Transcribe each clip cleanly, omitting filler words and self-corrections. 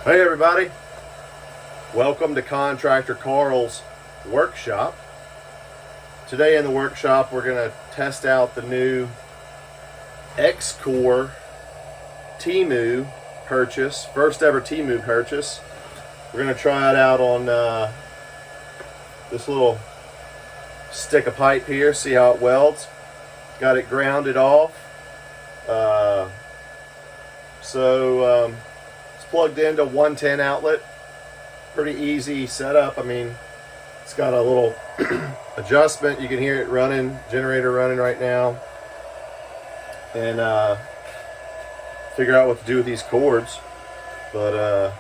Hey everybody, welcome to Contractor Carl's workshop. Today in the workshop we're going to test out the new X-Core Temu purchase, first ever Temu purchase. We're going to try it out on this little stick of pipe here, see how it welds. Got it grounded off. Plugged into 110 outlet. Pretty easy setup. I mean, it's got a little adjustment. You can hear it running, generator running right now. And figure out what to do with these cords. But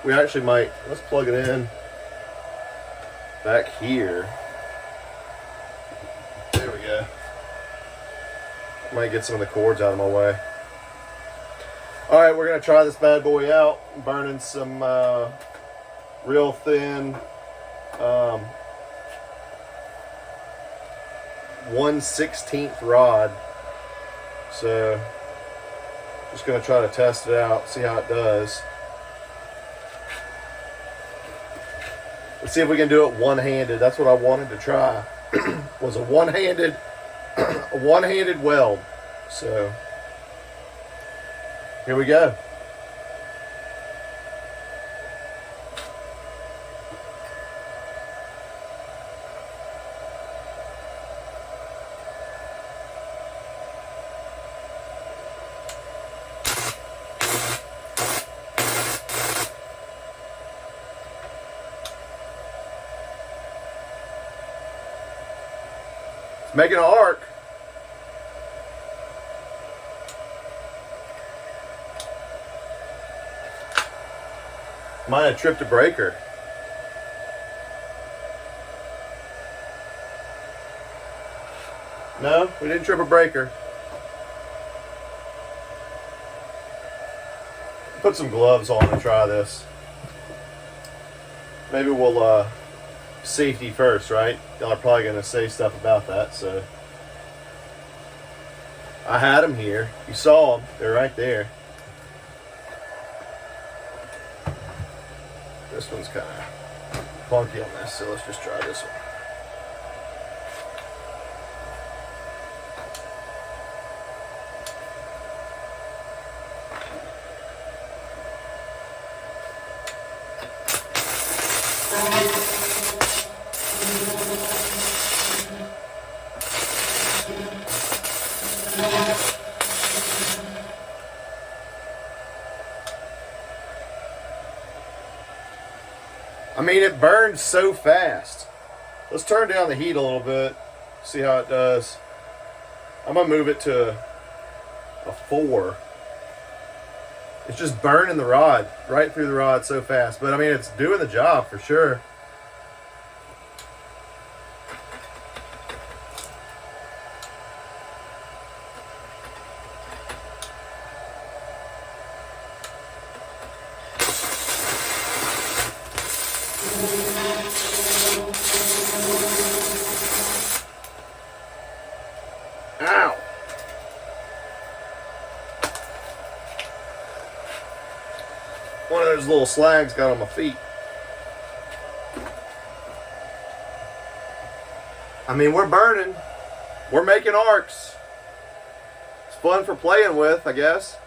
we actually might, let's plug it in back here. There we go. Might get some of the cords out of my way. Alright, we're going to try this bad boy out. I'm burning some real thin 1/16 rod. So, just going to try to test it out, see how it does. Let's see if we can do it one-handed. That's what I wanted to try. Was a one-handed weld. So, here we go. It's making an arc. Might have tripped a breaker. No, we didn't trip a breaker. Put some gloves on and try this. Maybe we'll safety first, right? Y'all are probably going to say stuff about that, so. I had them here. You saw them. They're right there. This one's kind of funky on this, so let's just try this one. I mean, it burns so fast. Let's turn down the heat a little bit, see how it does. I'm gonna move it to a 4. It's just burning the rod, right through the rod so fast. But I mean, it's doing the job for sure. Ow! One of those little slags got on my feet. I mean, we're burning. We're making arcs. It's fun for playing with, I guess.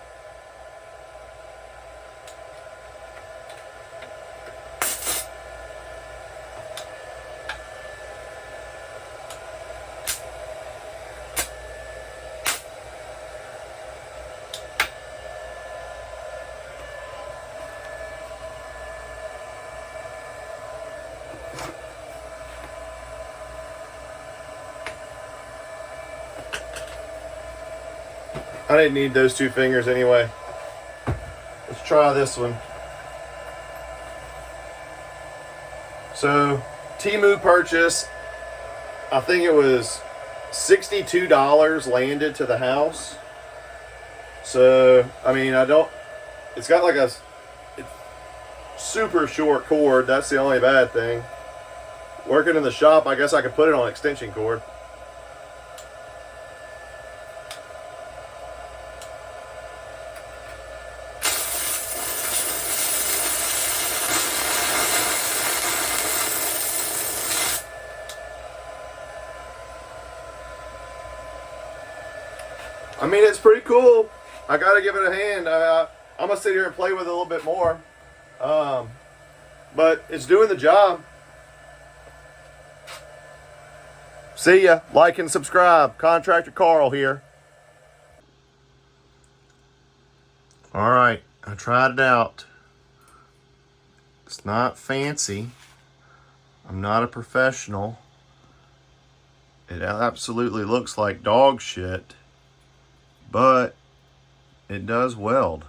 I didn't need those 2 fingers anyway. Let's try this one. So, Temu purchase, I think it was $62 landed to the house. So, I mean, it's got like it's super short cord. That's the only bad thing. Working in the shop, I guess I could put it on extension cord. I mean, it's pretty cool. I gotta give it a hand. I'm gonna sit here and play with it a little bit more. But it's doing the job. See ya. Like and subscribe. Contractor Carl here. All right, I tried it out. It's not fancy. I'm not a professional. It absolutely looks like dog shit, but it does weld.